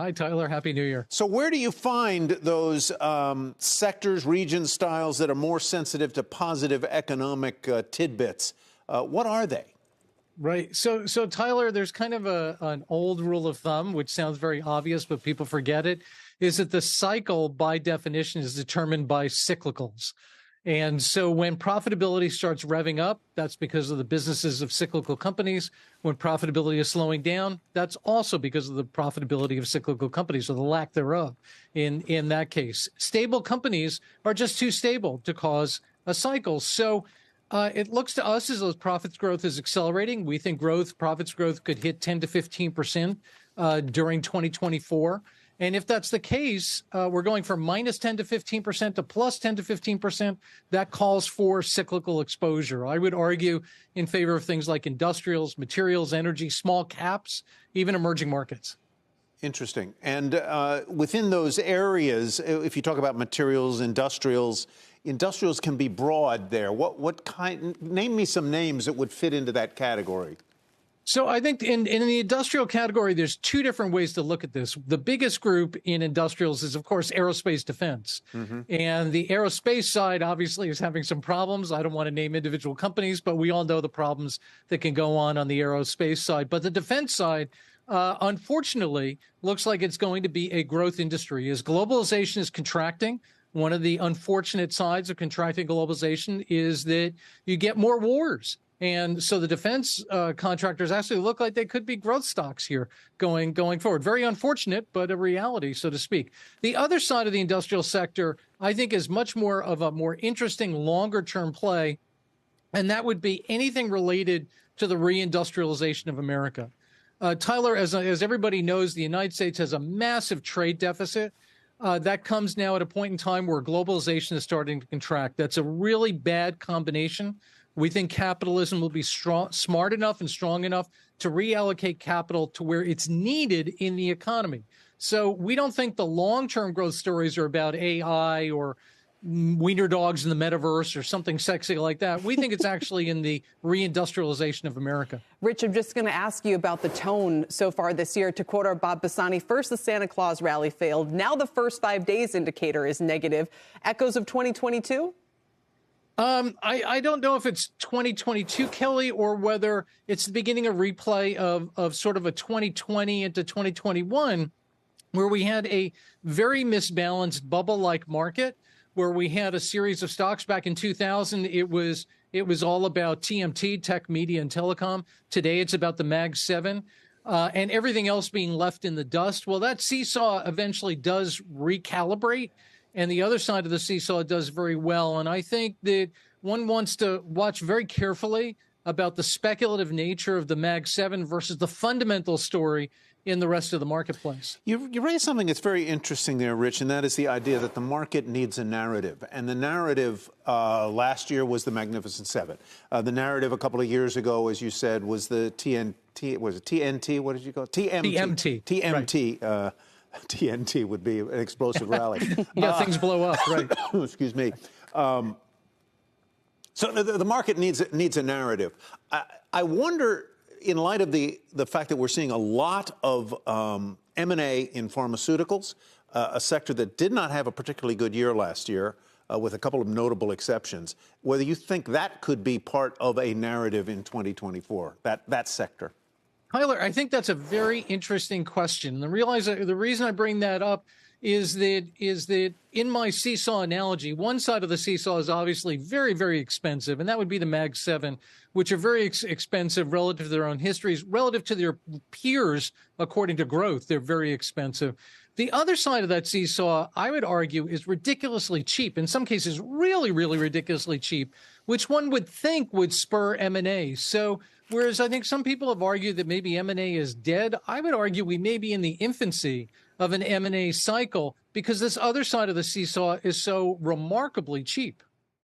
Hi, Tyler. Happy New Year. So where do you find those sectors, regions, styles that are more sensitive to positive economic tidbits? What are they? Right. So Tyler, there's kind of an old rule of thumb, which sounds very obvious, but people forget it, is that the cycle, by definition, is determined by cyclicals. And so when profitability starts revving up, that's because of the businesses of cyclical companies. When profitability is slowing down, that's also because of the profitability of cyclical companies, or the lack thereof in that case. Stable companies are just too stable to cause a cycle. So it looks to us as though profits growth is accelerating. We think profits growth could hit 10 to 15% during 2024. And if that's the case, we're going from minus 10 to 15% to plus 10 to 15%. That calls for cyclical exposure. I would argue in favor of things like industrials, materials, energy, small caps, even emerging markets. Interesting. And within those areas, if you talk about materials, industrials can be broad there. What kind? Name me some names that would fit into that category. So I think in the industrial category, there's two different ways to look at this. The biggest group in industrials is, of course, aerospace defense. Mm-hmm. And the aerospace side obviously is having some problems. I don't want to name individual companies, but we all know the problems that can go on the aerospace side. But the defense side, unfortunately, looks like it's going to be a growth industry. As globalization is contracting, one of the unfortunate sides of contracting globalization is that you get more wars. And so the defense contractors actually look like they could be growth stocks here going forward. Very unfortunate, but a reality, so to speak. The other side of the industrial sector, I think, is much more of a more interesting longer-term play, and that would be anything related to the reindustrialization of America. Tyler, as everybody knows, the United States has a massive trade deficit. That comes now at a point in time where globalization is starting to contract. That's a really bad combination. We think capitalism will be smart enough and strong enough to reallocate capital to where it's needed in the economy. So we don't think the long-term growth stories are about AI or wiener dogs in the metaverse or something sexy like that. We think it's actually in the reindustrialization of America. Rich, I'm just going to ask you about the tone so far this year. To quote our Bob Bassani, first the Santa Claus rally failed. Now the first 5 days indicator is negative. Echoes of 2022? I don't know if it's 2022, Kelly, or whether it's the beginning of replay of sort of a 2020 into 2021, where we had a very misbalanced bubble-like market, where we had a series of stocks back in 2000. It was all about TMT, tech, media, and telecom. Today, it's about the Mag 7 and everything else being left in the dust. Well, that seesaw eventually does recalibrate, and the other side of the seesaw does very well. And I think that one wants to watch very carefully about the speculative nature of the Mag 7 versus the fundamental story in the rest of the marketplace. You raised something that's very interesting there, Rich, and that is the idea that the market needs a narrative. And the narrative last year was the Magnificent Seven. The narrative a couple of years ago, as you said, was the TNT. Was it TNT? What did you call it? TMT. TMT. Right. TNT would be an explosive rally. Things blow up, right? Excuse me. So the market needs a narrative. I wonder, in light of the fact that we're seeing a lot of M&A in pharmaceuticals, a sector that did not have a particularly good year last year, with a couple of notable exceptions, whether you think that could be part of a narrative in 2024, that sector. Tyler, I think that's a very interesting question. And the reason I bring that up is that in my seesaw analogy, one side of the seesaw is obviously very, very expensive, and that would be the Mag 7, which are very expensive relative to their own histories, relative to their peers, according to growth. They're very expensive. The other side of that seesaw, I would argue, is ridiculously cheap, in some cases really, really ridiculously cheap, which one would think would spur M&A. So whereas I think some people have argued that maybe M&A is dead, I would argue we may be in the infancy of an M&A cycle because this other side of the seesaw is so remarkably cheap.